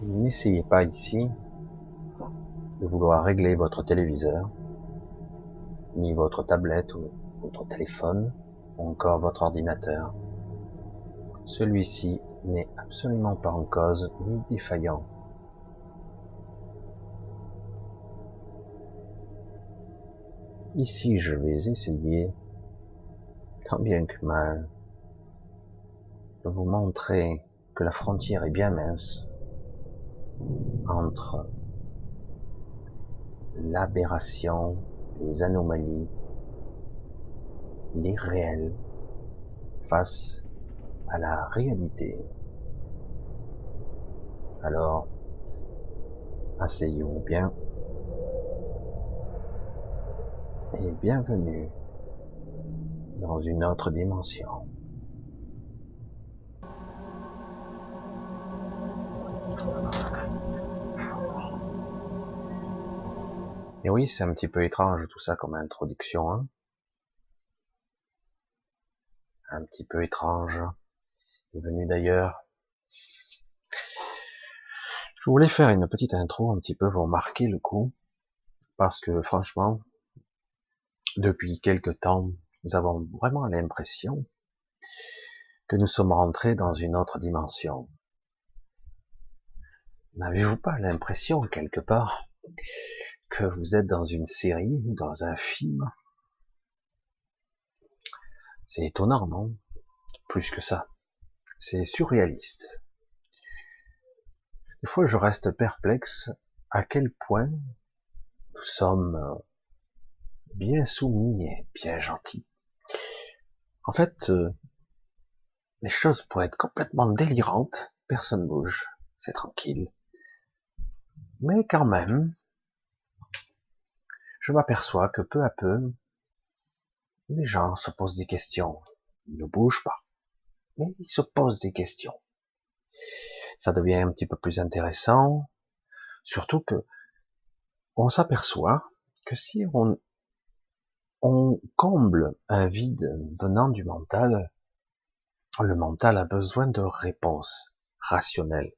N'essayez pas ici de vouloir régler votre téléviseur, ni votre tablette ou votre téléphone, ou encore votre ordinateur. Celui-ci n'est absolument pas en cause ni défaillant. Ici, je vais essayer, tant bien que mal, de vous montrer que la frontière est bien mince entre l'aberration, les anomalies, l'irréel face à la réalité. Alors, asseyez-vous bien et bienvenue dans une autre dimension. Et oui, c'est un petit peu étrange tout ça comme introduction, hein. Un petit peu étrange. Il est venu d'ailleurs. Je voulais faire une petite intro un petit peu pour marquer le coup, parce que franchement, depuis quelque temps, nous avons vraiment l'impression que nous sommes rentrés dans une autre dimension. N'avez-vous pas l'impression quelque part que vous êtes dans une série ou dans un film? C'est étonnant, non? Plus que ça. C'est surréaliste. Des fois, je reste perplexe à quel point nous sommes bien soumis et bien gentils. En fait, les choses pourraient être complètement délirantes, personne bouge, c'est tranquille. Mais quand même, je m'aperçois que peu à peu, les gens se posent des questions. Ils ne bougent pas, mais ils se posent des questions. Ça devient un petit peu plus intéressant, surtout que on s'aperçoit que si on comble un vide venant du mental, le mental a besoin de réponses rationnelles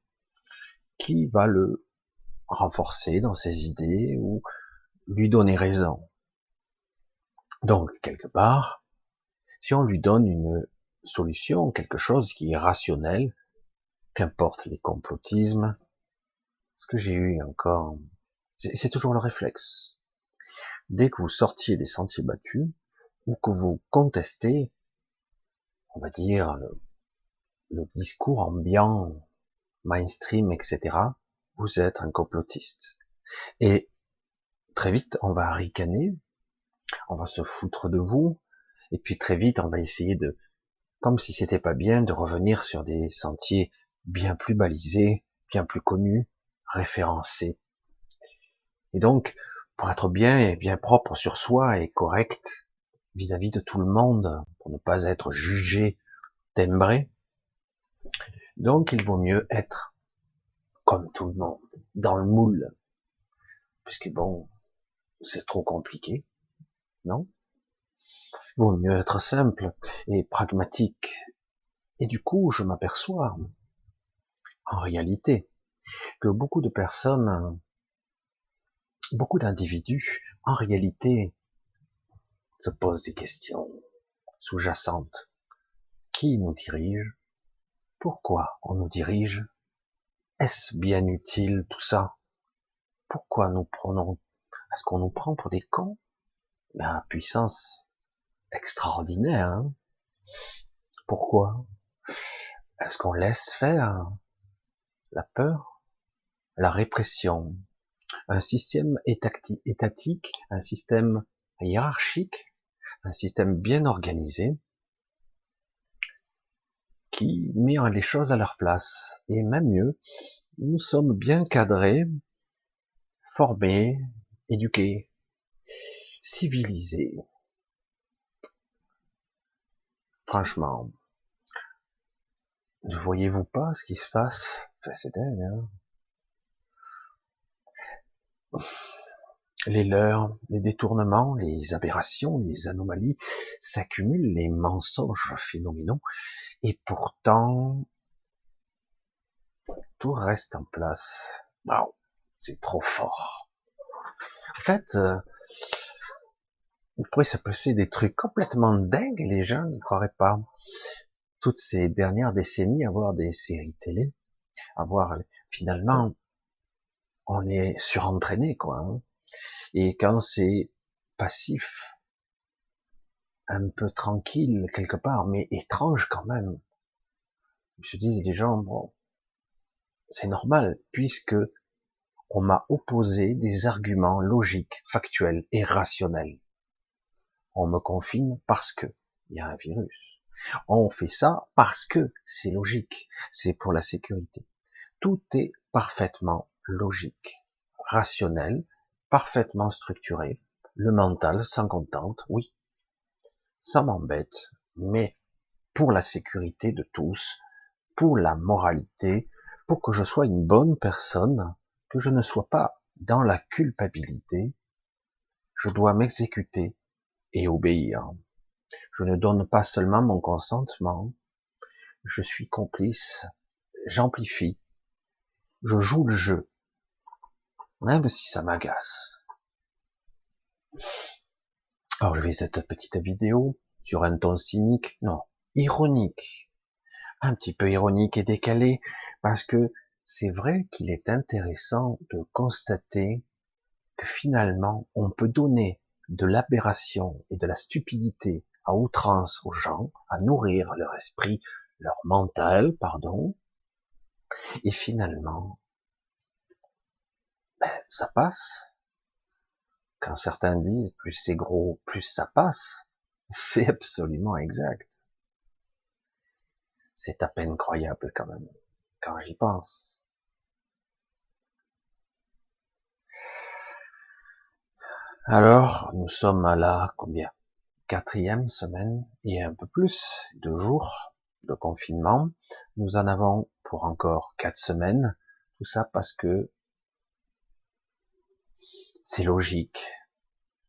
qui va le renforcer dans ses idées ou lui donner raison. Donc, quelque part, si on lui donne une solution, quelque chose qui est rationnel, qu'importe les complotismes, ce que j'ai eu encore, c'est toujours le réflexe. Dès que vous sortiez des sentiers battus, ou que vous contestez, on va dire, le discours ambiant, mainstream, etc., vous êtes un complotiste. Et très vite, on va ricaner, on va se foutre de vous, et puis très vite, on va essayer de, comme si c'était pas bien, de revenir sur des sentiers bien plus balisés, bien plus connus, référencés. Et donc, pour être bien et bien propre sur soi et correct vis-à-vis de tout le monde, pour ne pas être jugé, timbré, donc il vaut mieux être comme tout le monde, dans le moule, puisque bon, c'est trop compliqué, non? Il vaut mieux être simple et pragmatique. Et du coup, je m'aperçois, en réalité, que beaucoup de personnes, beaucoup d'individus, en réalité, se posent des questions sous-jacentes. Qui nous dirige? Pourquoi on nous dirige? Est-ce bien utile tout ça? Pourquoi est-ce qu'on nous prend pour des cons? Ben, puissance extraordinaire, hein. Pourquoi? Est-ce qu'on laisse faire la peur, la répression, un système étatique, un système hiérarchique, un système bien organisé qui met les choses à leur place. Et même mieux, nous sommes bien cadrés, formés, éduqués, civilisés. Franchement, ne voyez-vous pas ce qui se passe? Enfin, c'est dingue, hein. Les leurres, les détournements, les aberrations, les anomalies s'accumulent, les mensonges phénoménaux, et pourtant, tout reste en place. Waouh, c'est trop fort. En fait, il pourrait se passer des trucs complètement dingues et les gens n'y croiraient pas. Toutes ces dernières décennies, avoir des séries télé, avoir finalement, on est surentraîné, quoi. Hein. Et quand c'est passif, un peu tranquille quelque part, mais étrange quand même, je dis les gens, bon, c'est normal, puisque on m'a opposé des arguments logiques, factuels et rationnels. On me confine parce que il y a un virus. On fait ça parce que c'est logique, c'est pour la sécurité. Tout est parfaitement logique, rationnel, parfaitement structuré. Le mental s'en contente, oui, ça m'embête, mais pour la sécurité de tous, pour la moralité, pour que je sois une bonne personne, que je ne sois pas dans la culpabilité, je dois m'exécuter et obéir. Je ne donne pas seulement mon consentement, je suis complice, j'amplifie, je joue le jeu, même si ça m'agace. Alors je vais cette petite vidéo sur un ton cynique, non, ironique, un petit peu ironique et décalé, parce que c'est vrai qu'il est intéressant de constater que finalement on peut donner de l'aberration et de la stupidité à outrance aux gens, à nourrir leur esprit, leur mental, pardon, et finalement, ça passe. Quand certains disent plus c'est gros, plus ça passe, c'est absolument exact. C'est à peine croyable quand même, quand j'y pense. Alors, nous sommes à la, combien? 4e semaine et un peu plus, 2 jours de confinement. Nous en avons pour encore 4 semaines. Tout ça parce que c'est logique.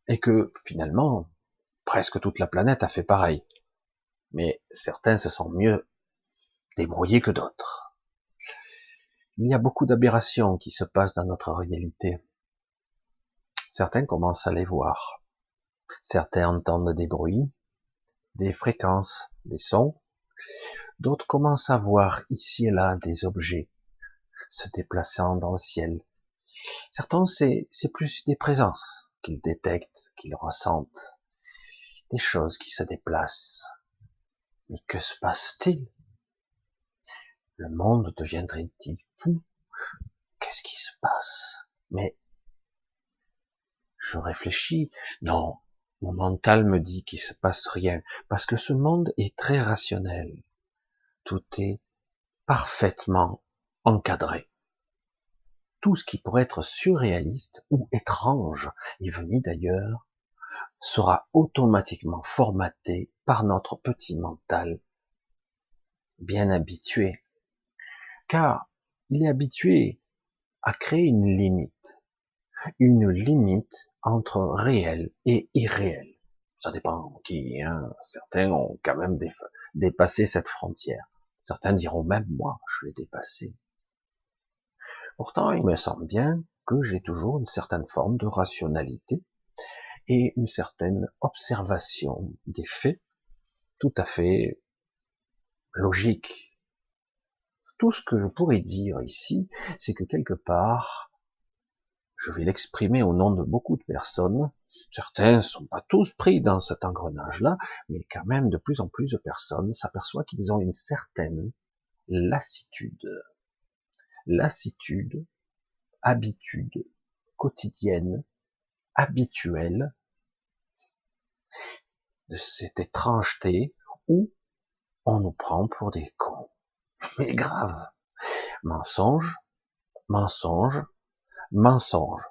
Et que finalement, presque toute la planète a fait pareil. Mais certains se sont mieux débrouillés que d'autres. Il y a beaucoup d'aberrations qui se passent dans notre réalité. Certains commencent à les voir. Certains entendent des bruits, des fréquences, des sons. D'autres commencent à voir ici et là des objets se déplaçant dans le ciel. Certains, c'est plus des présences qu'ils détectent, qu'ils ressentent. Des choses qui se déplacent. Mais que se passe-t-il? Le monde deviendrait-il fou? Qu'est-ce qui se passe? Mais je réfléchis. Non, mon mental me dit qu'il se passe rien. Parce que ce monde est très rationnel. Tout est parfaitement encadré. Tout ce qui pourrait être surréaliste ou étrange et venu d'ailleurs sera automatiquement formaté par notre petit mental bien habitué. Car il est habitué à créer une limite entre réel et irréel. Ça dépend qui, hein. Certains ont quand même dépassé cette frontière. Certains diront même moi, je l'ai dépassé. Pourtant, il me semble bien que j'ai toujours une certaine forme de rationalité et une certaine observation des faits tout à fait logique. Tout ce que je pourrais dire ici, c'est que quelque part, je vais l'exprimer au nom de beaucoup de personnes. Certains ne sont pas tous pris dans cet engrenage-là, mais quand même de plus en plus de personnes s'aperçoivent qu'ils ont une certaine lassitude, habitude quotidienne, habituelle, de cette étrangeté où on nous prend pour des cons. Mais grave. Mensonge, mensonge, mensonge.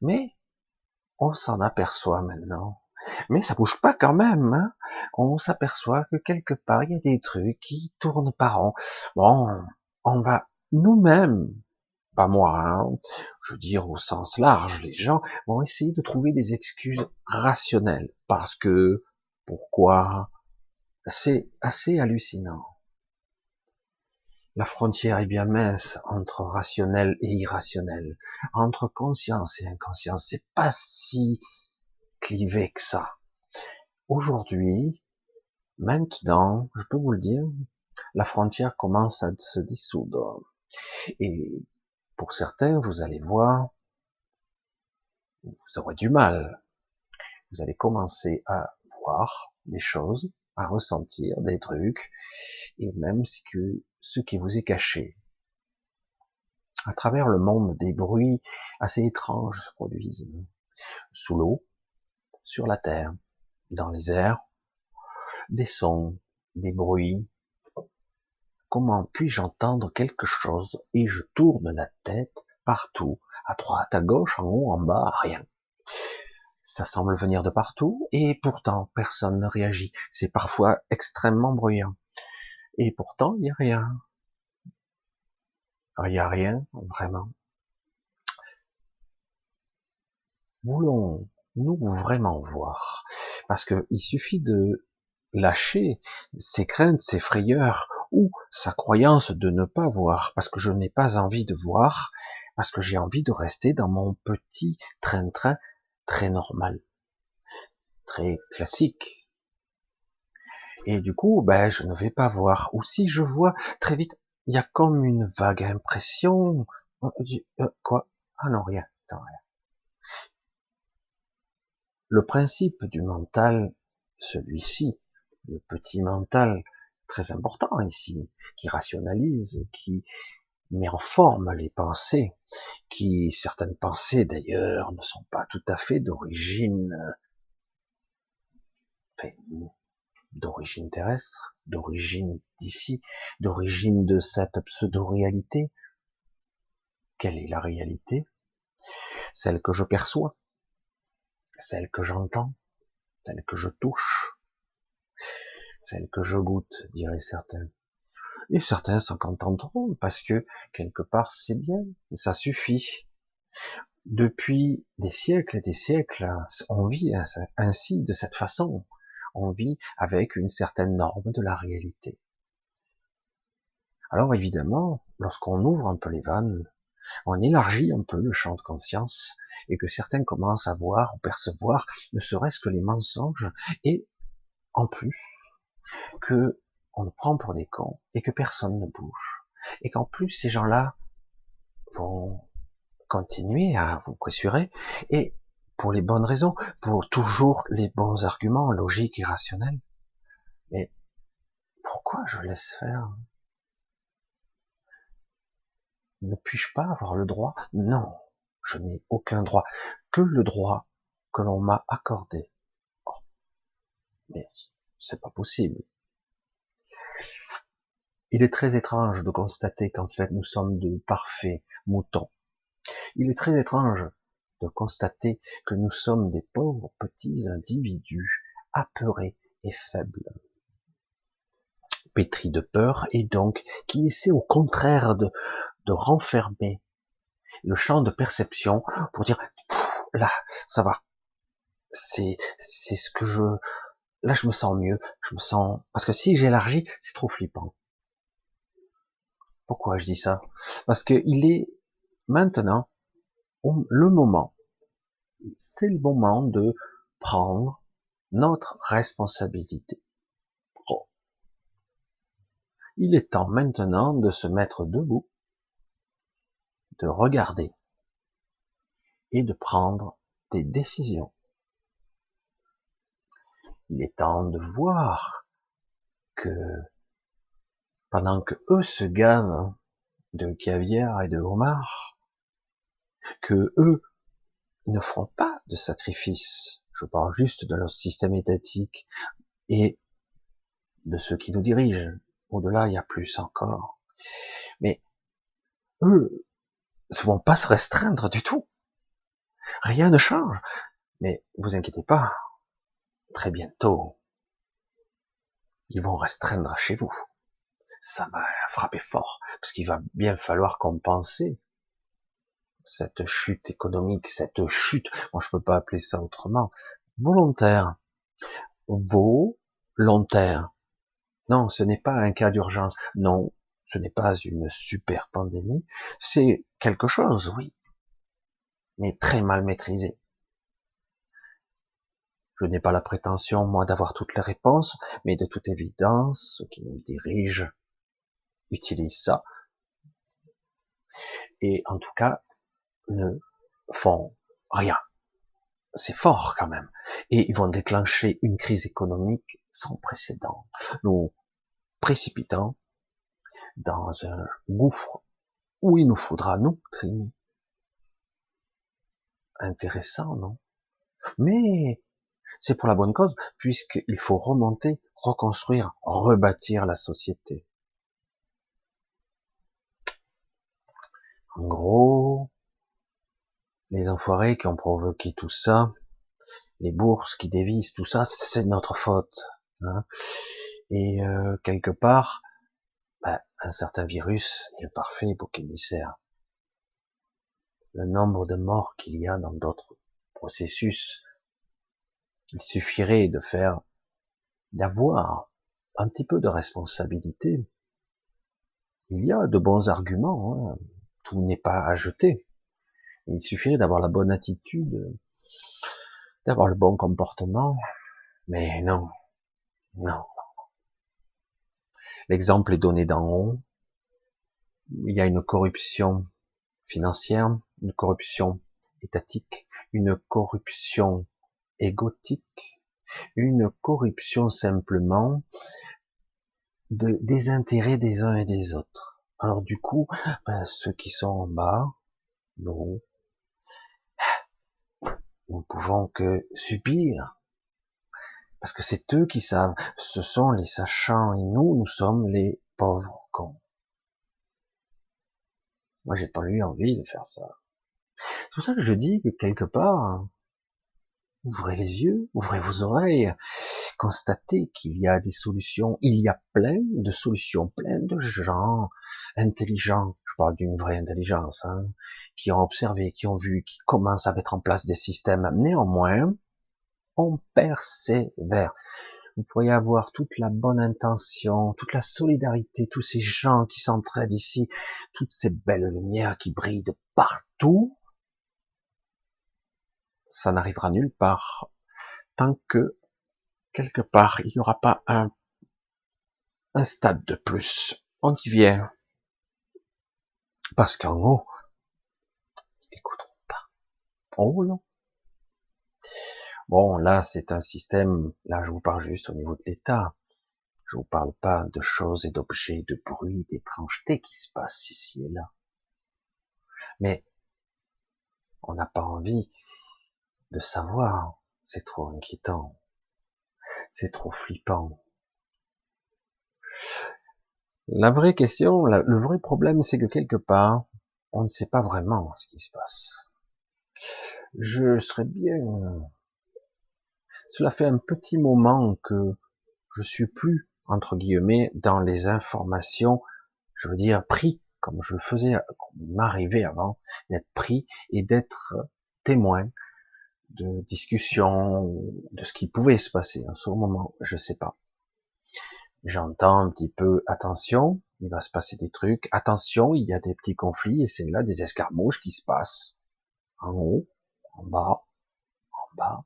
Mais on s'en aperçoit maintenant. Mais ça bouge pas quand même. Hein. On s'aperçoit que quelque part, il y a des trucs qui tournent par rond. Bon, on va nous-mêmes, pas moi, hein, je veux dire au sens large, les gens vont essayer de trouver des excuses rationnelles. Parce que, pourquoi? C'est assez hallucinant. La frontière est bien mince entre rationnel et irrationnel, entre conscience et inconscience. C'est pas si clivé que ça. Aujourd'hui, maintenant, je peux vous le dire, la frontière commence à se dissoudre. Et pour certains, vous allez voir, vous aurez du mal. Vous allez commencer à voir des choses, à ressentir des trucs, et même ce qui vous est caché. À travers le monde, des bruits assez étranges se produisent. Sous l'eau, sur la terre, dans les airs, des sons, des bruits. Comment puis-je entendre quelque chose et je tourne la tête partout, à droite, à gauche, en haut, en bas, rien. Ça semble venir de partout et pourtant personne ne réagit. C'est parfois extrêmement bruyant. Et pourtant, il n'y a rien. Il n'y a rien, vraiment. Voulons-nous vraiment voir? Parce que il suffit de lâcher ses craintes, ses frayeurs ou sa croyance de ne pas voir, parce que je n'ai pas envie de voir, parce que j'ai envie de rester dans mon petit train-train très normal, très classique. Et du coup, ben, je ne vais pas voir. Ou si je vois très vite, il y a comme une vague impression. Quoi? Ah non, rien. Attends, rien. Le principe du mental, celui-ci, le petit mental, très important ici, qui rationalise, qui met en forme les pensées, qui, certaines pensées d'ailleurs, ne sont pas tout à fait d'origine, enfin, d'origine terrestre, d'origine d'ici, d'origine de cette pseudo-réalité. Quelle est la réalité? Celle que je perçois, celle que j'entends, celle que je touche, celle que je goûte, diraient certains. Et certains s'en contenteront parce que quelque part c'est bien, ça suffit. Depuis des siècles et des siècles, on vit ainsi, de cette façon. On vit avec une certaine norme de la réalité. Alors évidemment, lorsqu'on ouvre un peu les vannes, on élargit un peu le champ de conscience et que certains commencent à voir ou percevoir ne serait-ce que les mensonges et en plus que on nous prend pour des cons et que personne ne bouge et qu'en plus ces gens-là vont continuer à vous pressurer et pour les bonnes raisons, pour toujours les bons arguments logiques et rationnels. Mais pourquoi je laisse faire? Ne puis-je pas avoir le droit? Non, je n'ai aucun droit, que le droit que l'on m'a accordé. Oh, mais c'est pas possible. Il est très étrange de constater qu'en fait nous sommes de parfaits moutons. Il est très étrange de constater que nous sommes des pauvres petits individus apeurés et faibles, pétris de peur et donc qui essaient au contraire de renfermer le champ de perception pour dire là ça va, c'est ce que là je me sens mieux, je me sens parce que si j'élargis c'est trop flippant. Pourquoi je dis ça? Parce que il est maintenant le moment, c'est le moment de prendre notre responsabilité. Oh. Il est temps maintenant de se mettre debout, de regarder et de prendre des décisions. Il est temps de voir que pendant que eux se gavent de caviar et de homard, que eux ne feront pas de sacrifice. Je parle juste de notre système étatique et de ceux qui nous dirigent. Au-delà, il y a plus encore. Mais eux ne vont pas se restreindre du tout. Rien ne change. Mais vous inquiétez pas, très bientôt, ils vont restreindre chez vous. Ça va frapper fort, parce qu'il va bien falloir compenser cette chute économique, cette chute, moi je peux pas appeler ça autrement, volontaire, volontaire. Non, ce n'est pas un cas d'urgence. Non, Ce n'est pas une super pandémie, c'est quelque chose, oui, mais très mal maîtrisé. Je n'ai pas la prétention, moi, d'avoir toutes les réponses, mais de toute évidence, ceux qui nous dirigent utilisent ça, et en tout cas, ne font rien. C'est fort quand même. Et ils vont déclencher une crise économique sans précédent, nous précipitant dans un gouffre où il nous faudra nous trimer. Intéressant, non? Mais c'est pour la bonne cause, puisqu'il faut remonter, reconstruire, rebâtir la société. En gros, les enfoirés qui ont provoqué tout ça, les bourses qui dévissent, tout ça, c'est de notre faute. Hein. Et quelque part, un certain virus est le parfait bouc émissaire. Le nombre de morts qu'il y a dans d'autres processus, il suffirait d'avoir un petit peu de responsabilité. Il y a de bons arguments, hein. Tout n'est pas à jeter. Il suffirait d'avoir la bonne attitude, d'avoir le bon comportement, mais non, non. L'exemple est donné d'en haut. Il y a une corruption financière, une corruption étatique, une corruption égotique, une corruption simplement des intérêts des uns et des autres. Alors du coup, ceux qui sont en bas, nous pouvons que subir, parce que c'est eux qui savent, ce sont les sachants, et nous sommes les pauvres cons. Moi, j'ai pas eu envie de faire ça. C'est pour ça que je dis que quelque part, ouvrez les yeux, ouvrez vos oreilles, constatez qu'il y a des solutions, il y a plein de solutions, plein de gens intelligents, je parle d'une vraie intelligence, hein, qui ont observé, qui ont vu, qui commencent à mettre en place des systèmes. Néanmoins, on persévère. Vous pourriez avoir toute la bonne intention, toute la solidarité, tous ces gens qui s'entraident ici, toutes ces belles lumières qui brillent de partout, ça n'arrivera nulle part tant que quelque part il n'y aura pas un stade de plus. On y vient. Parce qu'en haut, ils n'écouteront pas. Oh non. Bon, là, c'est un système, là, je vous parle juste au niveau de l'État. Je vous parle pas de choses et d'objets, de bruit, d'étrangetés qui se passent ici et là. Mais, on n'a pas envie de savoir. C'est trop inquiétant. C'est trop flippant. La vraie question, le vrai problème, c'est que quelque part, on ne sait pas vraiment ce qui se passe. Je serais bien... Cela fait un petit moment que je suis plus, entre guillemets, dans les informations, je veux dire, pris, comme je le faisais, comme il m'arrivait avant, d'être pris et d'être témoin de discussions, de ce qui pouvait se passer en ce moment, je sais pas. J'entends un petit peu, attention, il va se passer des trucs, attention, il y a des petits conflits, et c'est là des escarmouches qui se passent, en haut, en bas, en bas.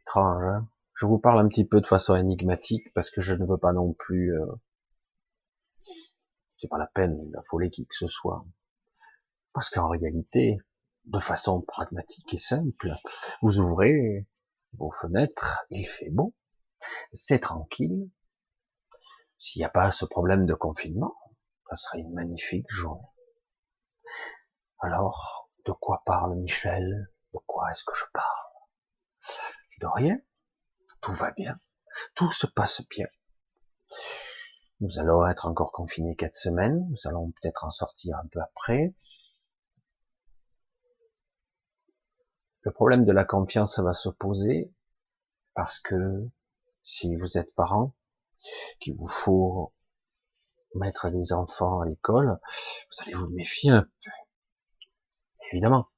Étrange, hein. Je vous parle un petit peu de façon énigmatique, parce que je ne veux pas non plus, c'est pas la peine d'affoler qui que ce soit. Parce qu'en réalité, de façon pragmatique et simple, vous ouvrez vos fenêtres, il fait beau, c'est tranquille. S'il n'y a pas ce problème de confinement, ça serait une magnifique journée. Alors, de quoi parle Michel? De quoi est-ce que je parle? De rien. Tout va bien. Tout se passe bien. Nous allons être encore confinés 4 semaines. Nous allons peut-être en sortir un peu après. Le problème de la confiance va se poser parce que si vous êtes parent, qu'il vous faut mettre des enfants à l'école, vous allez vous méfier un peu. Évidemment.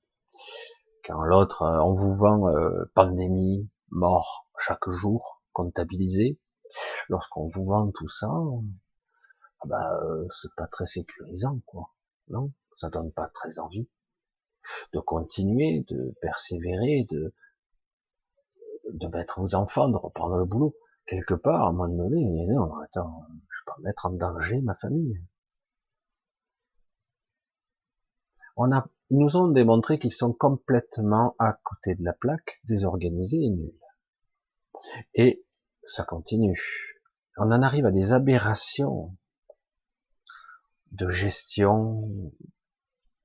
Quand l'autre, on vous vend pandémie, mort chaque jour, comptabilisé, lorsqu'on vous vend tout ça, ah bah, c'est pas très sécurisant, quoi. Non, ça donne pas très envie de continuer, de persévérer, de mettre vos enfants, de reprendre le boulot. Quelque part, à un moment donné, non, attends, je vais pas mettre en danger ma famille. Ils nous ont démontré qu'ils sont complètement à côté de la plaque, désorganisés et nuls. Et ça continue. On en arrive à des aberrations de gestion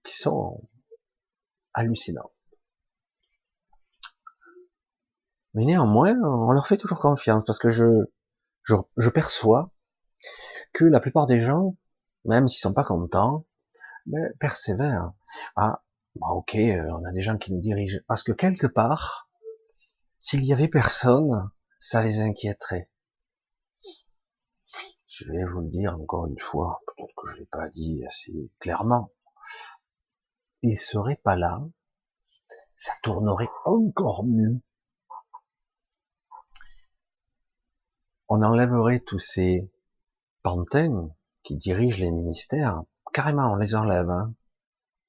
qui sont hallucinantes. Mais néanmoins, on leur fait toujours confiance parce que je perçois que la plupart des gens, même s'ils sont pas contents, ben, persévèrent. Ah, bah ok, on a des gens qui nous dirigent. Parce que quelque part, s'il y avait personne, ça les inquiéterait. Je vais vous le dire encore une fois, peut-être que je l'ai pas dit assez clairement. Ils seraient pas là, ça tournerait encore mieux. On enlèverait tous ces pantins qui dirigent les ministères. Carrément, on les enlève, hein.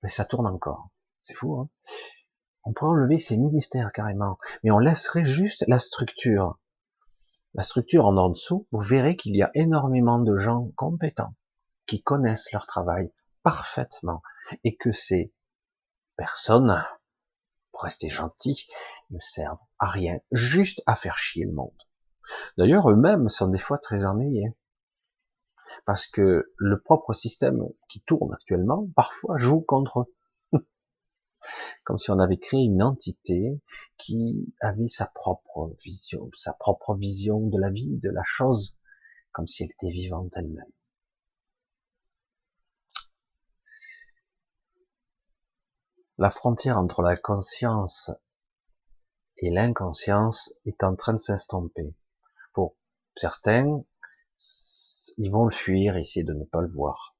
Mais ça tourne encore. C'est fou, hein. On pourrait enlever ces ministères carrément, mais on laisserait juste la structure. La structure en dessous, vous verrez qu'il y a énormément de gens compétents qui connaissent leur travail parfaitement et que ces personnes, pour rester gentils, ne servent à rien, juste à faire chier le monde. D'ailleurs, eux-mêmes sont des fois très ennuyés parce que le propre système qui tourne actuellement, parfois, joue contre eux. Comme si on avait créé une entité qui avait sa propre vision de la vie, de la chose, comme si elle était vivante elle-même. La frontière entre la conscience et l'inconscience est en train de s'estomper. Pour certains, ils vont le fuir, essayer de ne pas le voir.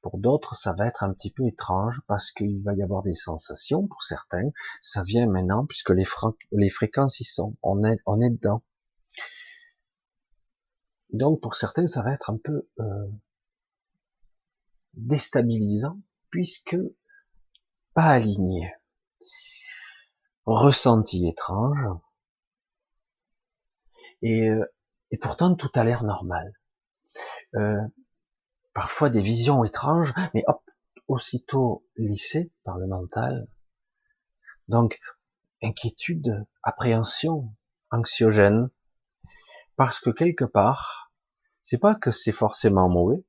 Pour d'autres, ça va être un petit peu étrange parce qu'il va y avoir des sensations. Pour certains, ça vient maintenant puisque les fréquences y sont. On est dedans. Donc pour certains, ça va être un peu déstabilisant puisque pas aligné. Ressenti étrange et, euh, et pourtant tout a l'air normal. Parfois des visions étranges, mais hop, aussitôt lissées par le mental. Donc inquiétude, appréhension, anxiogène, parce que quelque part, c'est pas que c'est forcément mauvais,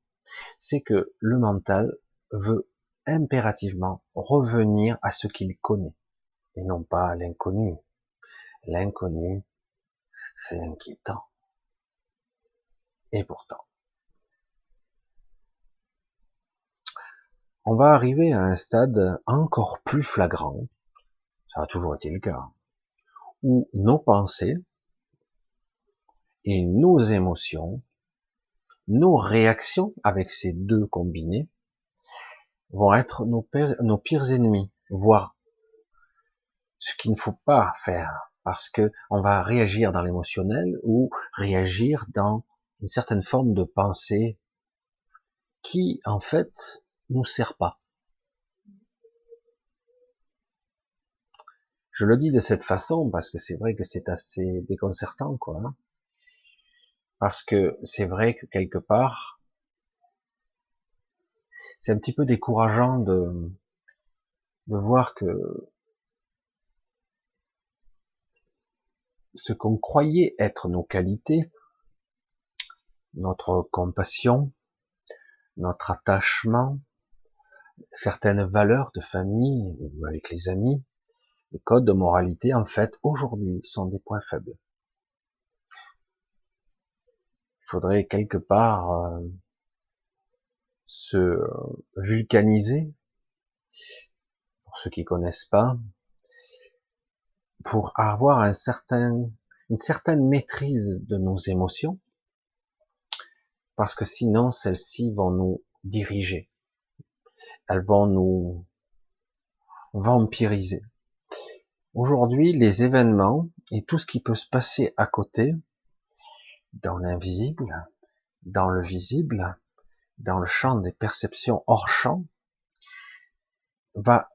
c'est que le mental veut impérativement revenir à ce qu'il connaît et non pas à l'inconnu. L'inconnu, c'est inquiétant. Et pourtant, on va arriver à un stade encore plus flagrant, ça a toujours été le cas, où nos pensées et nos émotions, nos réactions avec ces deux combinés, vont être nos pires ennemis, voire ce qu'il ne faut pas faire, parce que on va réagir dans l'émotionnel ou réagir dans une certaine forme de pensée qui, en fait, nous sert pas. Je le dis de cette façon parce que c'est vrai que c'est assez déconcertant, quoi. Hein. Parce que c'est vrai que quelque part, c'est un petit peu décourageant de voir que ce qu'on croyait être nos qualités, notre compassion, notre attachement, certaines valeurs de famille ou avec les amis, les codes de moralité, en fait, aujourd'hui, sont des points faibles. Il faudrait quelque part se vulcaniser, pour ceux qui connaissent pas, pour avoir une certaine maîtrise de nos émotions, parce que sinon, celles-ci vont nous diriger. Elles vont nous vampiriser. Aujourd'hui, les événements et tout ce qui peut se passer à côté, dans l'invisible, dans le visible, dans le champ des perceptions hors champ, va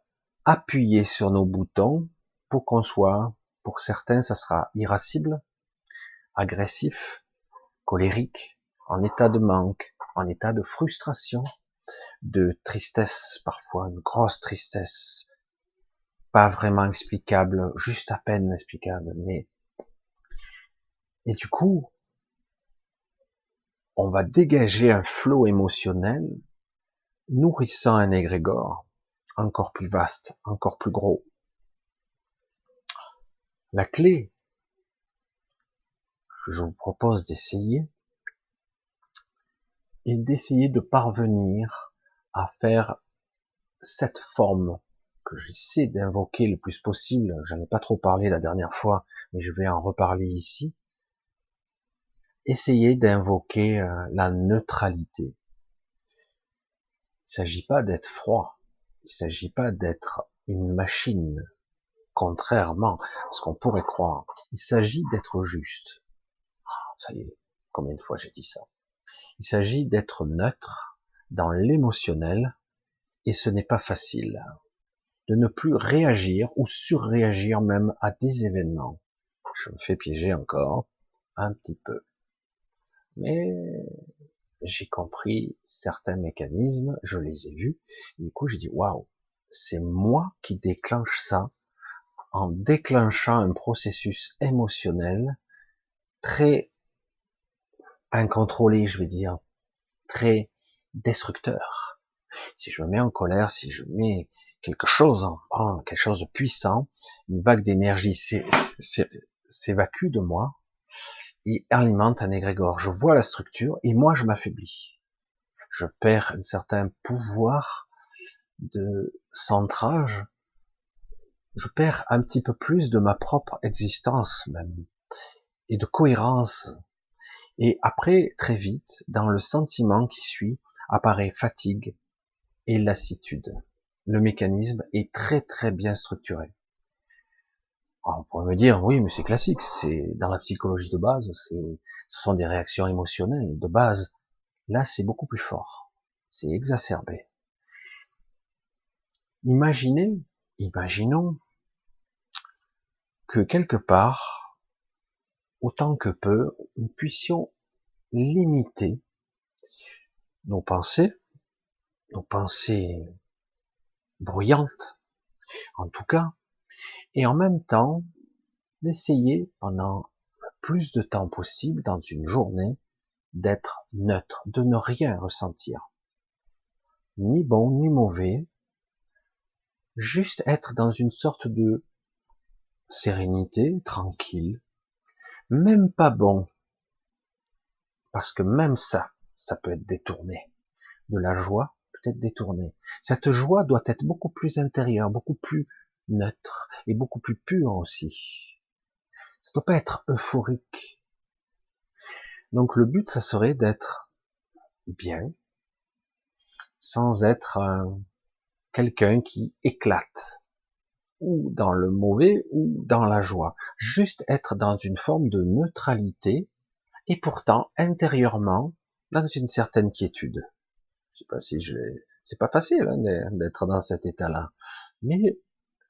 appuyer sur nos boutons pour qu'on soit, pour certains, ça sera irascible, agressif, colérique, en état de manque, en état de frustration, de tristesse, parfois une grosse tristesse, pas vraiment explicable, juste à peine explicable, mais, et du coup, on va dégager un flot émotionnel nourrissant un égrégore encore plus vaste, encore plus gros. La clé que je vous propose d'essayer est d'essayer de parvenir à faire cette forme que j'essaie d'invoquer le plus possible. J'en ai pas trop parlé la dernière fois, mais je vais en reparler ici. Essayer d'invoquer la neutralité. Il s'agit pas d'être froid. Il s'agit pas d'être une machine, contrairement à ce qu'on pourrait croire. Il s'agit d'être juste. Ça y est, combien de fois j'ai dit ça? Il s'agit d'être neutre dans l'émotionnel, et ce n'est pas facile. De ne plus réagir ou surréagir même à des événements. Je me fais piéger encore un petit peu. Mais j'ai compris certains mécanismes, je les ai vus, et du coup j'ai dit waouh, c'est moi qui déclenche ça en déclenchant un processus émotionnel très incontrôlé, je vais dire, très destructeur. Si je me mets en colère, si je mets quelque chose quelque chose de puissant, une vague d'énergie s'évacue de moi et alimente un égrégore. Je vois la structure et moi je m'affaiblis. Je perds un certain pouvoir de centrage. Je perds un petit peu plus de ma propre existence même et de cohérence. Et après, très vite, dans le sentiment qui suit, apparaît fatigue et lassitude. Le mécanisme est très très bien structuré. Alors, on pourrait me dire, oui, mais c'est classique, c'est dans la psychologie de base, ce sont des réactions émotionnelles de base. Là, c'est beaucoup plus fort. C'est exacerbé. Imaginons que quelque part, autant que peu, nous puissions limiter nos pensées bruyantes, en tout cas, et en même temps, d'essayer pendant le plus de temps possible dans une journée d'être neutre, de ne rien ressentir, ni bon ni mauvais, juste être dans une sorte de sérénité, tranquille, même pas bon, parce que même ça peut être détourné, de la joie peut être détournée. Cette joie doit être beaucoup plus intérieure, beaucoup plus neutre et beaucoup plus pure aussi. Ça doit pas être euphorique. Donc le but, ça serait d'être bien, sans être quelqu'un qui éclate, ou dans le mauvais, ou dans la joie. Juste être dans une forme de neutralité, et pourtant, intérieurement, dans une certaine quiétude. Je sais pas si c'est pas facile hein, d'être dans cet état-là. Mais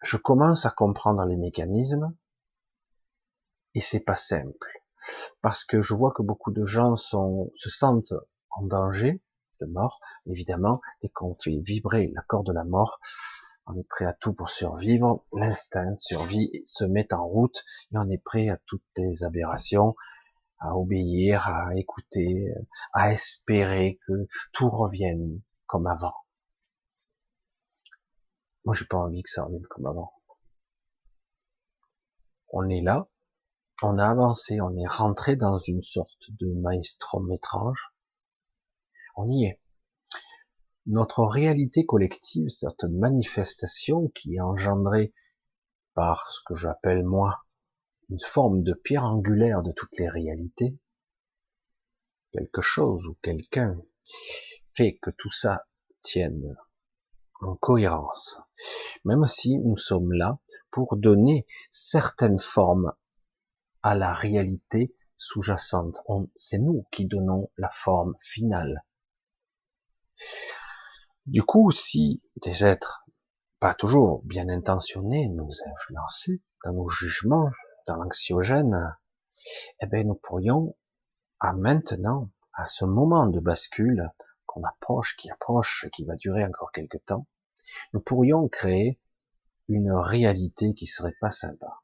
je commence à comprendre les mécanismes, et c'est pas simple. Parce que je vois que beaucoup de gens se sentent en danger de mort. Évidemment, dès qu'on fait vibrer la corde de la mort, on est prêt à tout pour survivre. L'instinct de survie se met en route et on est prêt à toutes les aberrations, à obéir, à écouter, à espérer que tout revienne comme avant. Moi, j'ai pas envie que ça revienne comme avant. On est là, on a avancé, on est rentré dans une sorte de maelstrom étrange. On y est. Notre réalité collective, cette manifestation qui est engendrée par ce que j'appelle moi une forme de pierre angulaire de toutes les réalités, quelque chose ou quelqu'un fait que tout ça tienne en cohérence, même si nous sommes là pour donner certaines formes à la réalité sous-jacente. C'est nous qui donnons la forme finale. Du coup, si des êtres, pas toujours bien intentionnés, nous influençaient dans nos jugements, dans l'anxiogène, eh ben, nous pourrions, à maintenant, à ce moment de bascule qu'on approche, qui va durer encore quelque temps, nous pourrions créer une réalité qui serait pas sympa.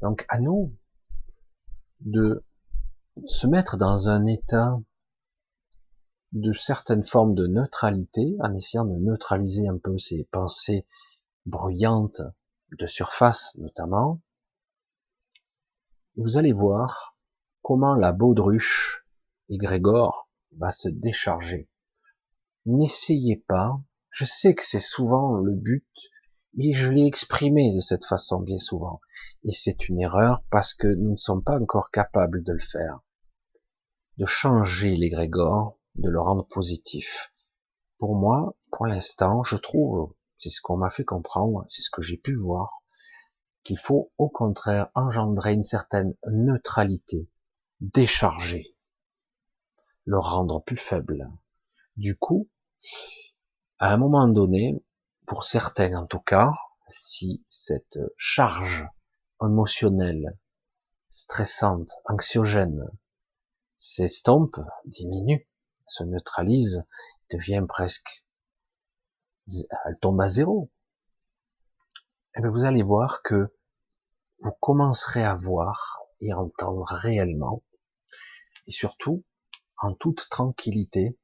Donc, à nous de se mettre dans un état de certaines formes de neutralité, en essayant de neutraliser un peu ces pensées bruyantes de surface, notamment. Vous allez voir comment la baudruche égrégore va se décharger. N'essayez pas, je sais que c'est souvent le but, et je l'ai exprimé de cette façon bien souvent, et c'est une erreur parce que nous ne sommes pas encore capables de le faire, de changer l'égrégore, de le rendre positif. Pour moi, pour l'instant, je trouve, c'est ce qu'on m'a fait comprendre, c'est ce que j'ai pu voir, qu'il faut au contraire engendrer une certaine neutralité, décharger, le rendre plus faible. Du coup, à un moment donné, pour certains en tout cas, si cette charge émotionnelle, stressante, anxiogène, s'estompe, diminue, se neutralise, devient presque, elle tombe à zéro, et bien vous allez voir que vous commencerez à voir et entendre réellement, et surtout, en toute tranquillité,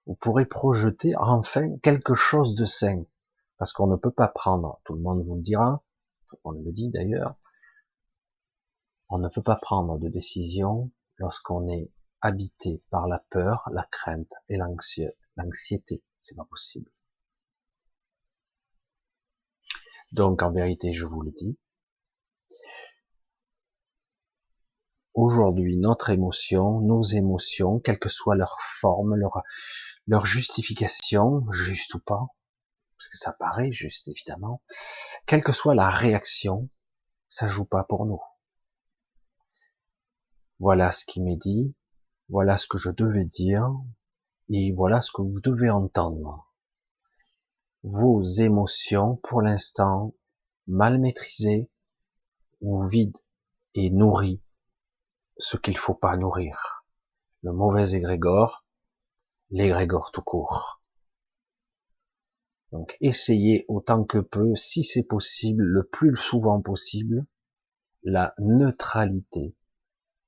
vous pourrez projeter enfin quelque chose de sain, parce qu'on ne peut pas prendre, tout le monde vous le dira, on le dit d'ailleurs, on ne peut pas prendre de décision lorsqu'on est habité par la peur, la crainte et l'anxiété, c'est pas possible. Donc en vérité, je vous le dis, aujourd'hui, notre émotion, nos émotions, quelle que soit leur forme, leur justification, juste ou pas, parce que ça paraît juste évidemment, quelle que soit la réaction, ça joue pas pour nous. Voilà ce qui m'est dit, voilà ce que je devais dire, et voilà ce que vous devez entendre. Vos émotions, pour l'instant, mal maîtrisées, ou vides et nourries, ce qu'il faut pas nourrir. Le mauvais égrégore, l'égrégore tout court. Donc essayez autant que peu, si c'est possible, le plus souvent possible, la neutralité.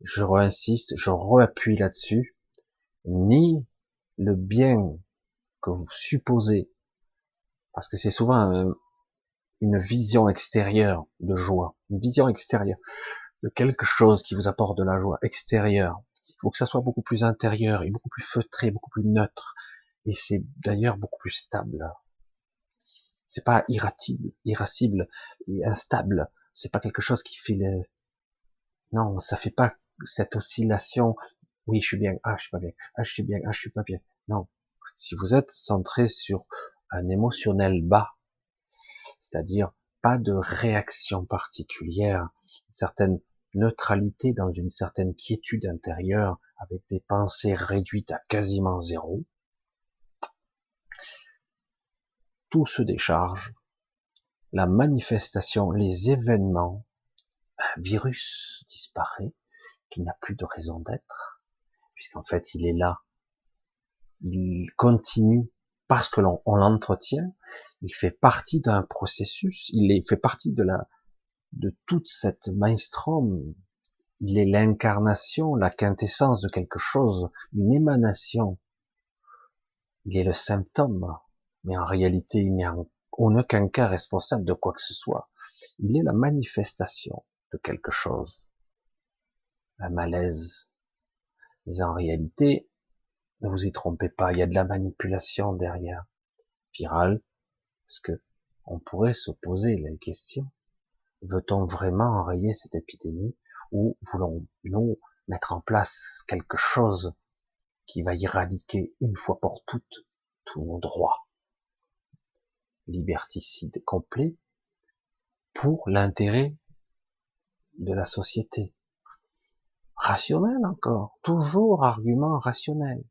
Je réinsiste, je réappuie là-dessus, ni le bien que vous supposez, parce que c'est souvent une vision extérieure de joie, une vision extérieure de quelque chose qui vous apporte de la joie extérieure. Il faut que ça soit beaucoup plus intérieur et beaucoup plus feutré, beaucoup plus neutre, et c'est d'ailleurs beaucoup plus stable. C'est pas irascible et instable. C'est pas quelque chose qui fait non, ça fait pas cette oscillation. Oui, je suis bien. Ah, je suis pas bien. Ah, je suis bien. Ah, je suis pas bien. Non. Si vous êtes centré sur un émotionnel bas, c'est-à-dire pas de réaction particulière, une certaine neutralité dans une certaine quiétude intérieure, avec des pensées réduites à quasiment zéro, tout se décharge. La manifestation, les événements, un virus disparaît, qui n'a plus de raison d'être, puisqu'en fait il est là, il continue parce que on l'entretient, il fait partie d'un processus, fait partie de toute cette maelstrom, il est l'incarnation, la quintessence de quelque chose, une émanation, il est le symptôme, mais en réalité il n'est en aucun cas responsable de quoi que ce soit, il est la manifestation de quelque chose, un malaise, mais en réalité, ne vous y trompez pas, il y a de la manipulation derrière. Virale, parce que on pourrait se poser la question, veut-on vraiment enrayer cette épidémie ou voulons-nous mettre en place quelque chose qui va éradiquer une fois pour toutes tous nos droits, liberticide complet, pour l'intérêt de la société. Rationnel encore, toujours argument rationnel.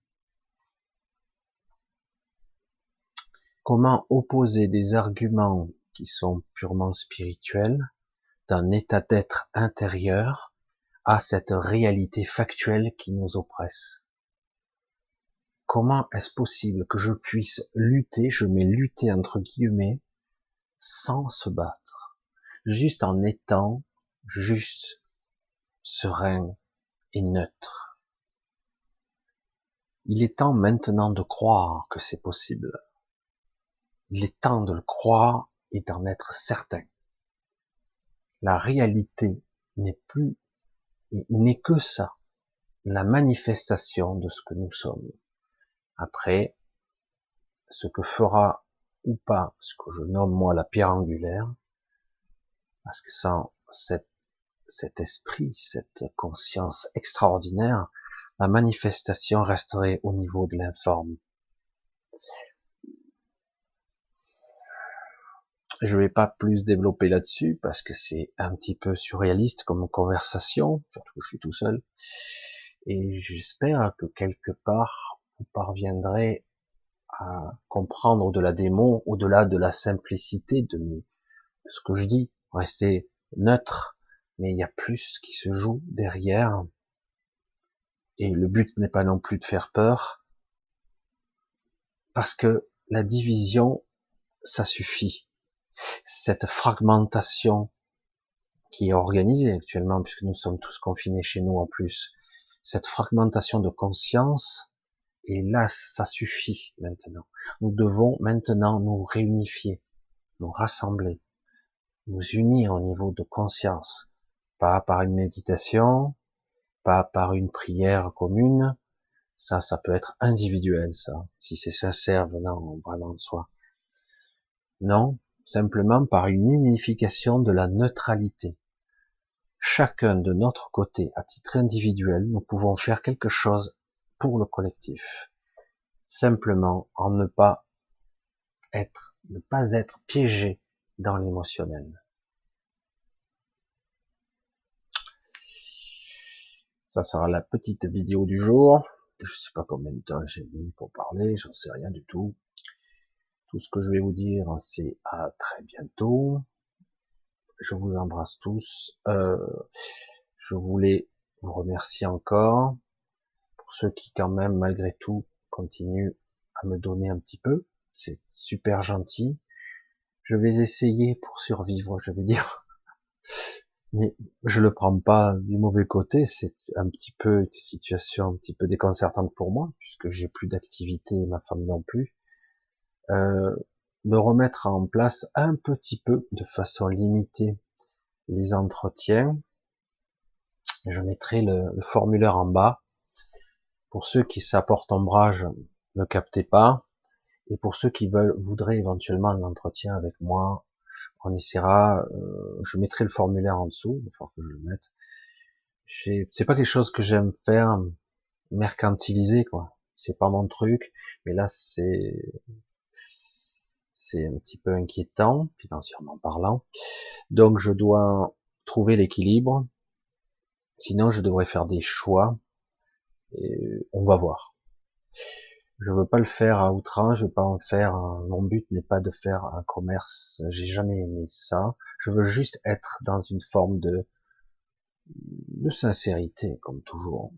Comment opposer des arguments qui sont purement spirituels, d'un état d'être intérieur, à cette réalité factuelle qui nous oppresse? Comment est-ce possible que je puisse lutter, je mets lutter entre guillemets, sans se battre, juste en étant juste serein et neutre? Il est temps maintenant de croire que c'est possible. Il est temps de le croire et d'en être certain. La réalité n'est que ça, la manifestation de ce que nous sommes. Après, ce que fera ou pas ce que je nomme moi la pierre angulaire, parce que sans cet esprit, cette conscience extraordinaire, la manifestation resterait au niveau de l'informe. Je vais pas plus développer là-dessus parce que c'est un petit peu surréaliste comme conversation, surtout que je suis tout seul. Et j'espère que quelque part vous parviendrez à comprendre au-delà des mots, au-delà de la simplicité de ce que je dis, rester neutre, mais il y a plus qui se joue derrière. Et le but n'est pas non plus de faire peur, parce que la division, ça suffit. Cette fragmentation qui est organisée actuellement, puisque nous sommes tous confinés chez nous en plus, cette fragmentation de conscience, et là, ça suffit maintenant. Nous devons maintenant nous réunifier, nous rassembler, nous unir au niveau de conscience, pas par une méditation, pas par une prière commune, ça peut être individuel, ça, si c'est sincère venant vraiment de soi. Non, simplement par une unification de la neutralité. Chacun de notre côté, à titre individuel, nous pouvons faire quelque chose pour le collectif. Simplement en ne pas être piégé dans l'émotionnel. Ça sera la petite vidéo du jour. Je sais pas combien de temps j'ai mis pour parler, j'en sais rien du tout. Tout ce que je vais vous dire, c'est à très bientôt. Je vous embrasse tous. Je voulais vous remercier encore pour ceux qui quand même, malgré tout, continuent à me donner un petit peu. C'est super gentil. Je vais essayer pour survivre, je vais dire. Mais je le prends pas du mauvais côté, c'est un petit peu une situation un petit peu déconcertante pour moi, puisque j'ai plus d'activité et ma femme non plus. De remettre en place un petit peu, de façon limitée, les entretiens. Je mettrai le formulaire en bas. Pour ceux qui s'apportent ombrage, ne captez pas. Et pour ceux qui voudraient éventuellement un entretien avec moi, on essaiera, je mettrai le formulaire en dessous, il faut que je le mette. C'est pas quelque chose que j'aime faire, mercantiliser, quoi. C'est pas mon truc, mais là, c'est un petit peu inquiétant, financièrement parlant. Donc, je dois trouver l'équilibre. Sinon, je devrais faire des choix. Et on va voir. Je veux pas le faire à outrance, je veux pas en faire mon but n'est pas de faire un commerce, j'ai jamais aimé ça. Je veux juste être dans une forme de sincérité, comme toujours.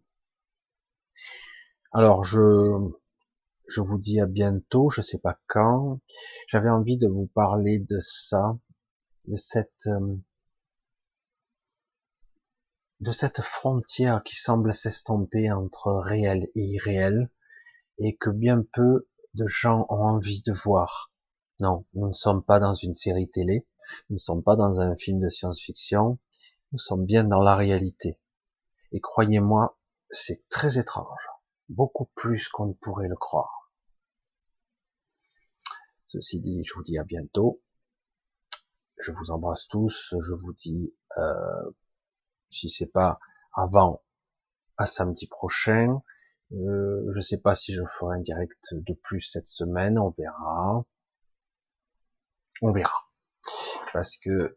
Alors, je vous dis à bientôt, je sais pas quand. J'avais envie de vous parler de ça, de cette frontière qui semble s'estomper entre réel et irréel, et que bien peu de gens ont envie de voir. Non, nous ne sommes pas dans une série télé, nous ne sommes pas dans un film de science-fiction, nous sommes bien dans la réalité. Et croyez-moi, c'est très étrange, beaucoup plus qu'on ne pourrait le croire. Ceci dit, je vous dis à bientôt. Je vous embrasse tous. Je vous dis, si c'est pas avant, à samedi prochain. Je sais pas si je ferai un direct de plus cette semaine. On verra. On verra. Parce que,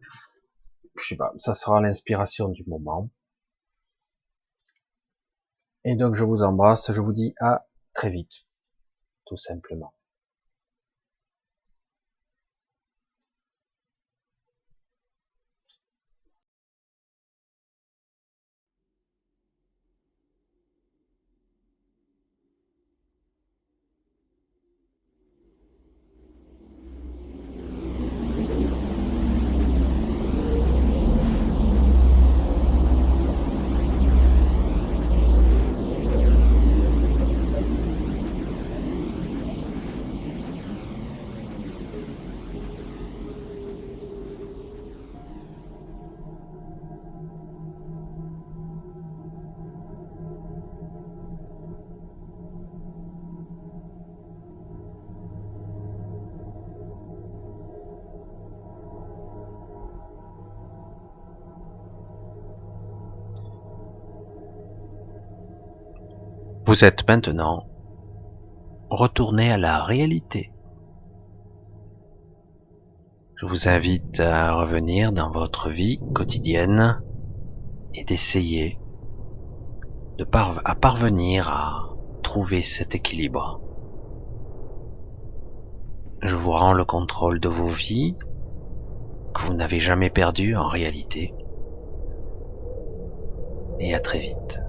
je sais pas, ça sera l'inspiration du moment. Et donc, je vous embrasse. Je vous dis à très vite. Tout simplement. Vous êtes maintenant retourné à la réalité. Je vous invite à revenir dans votre vie quotidienne et d'essayer à parvenir à trouver cet équilibre. Je vous rends le contrôle de vos vies, que vous n'avez jamais perdu en réalité. Et à très vite.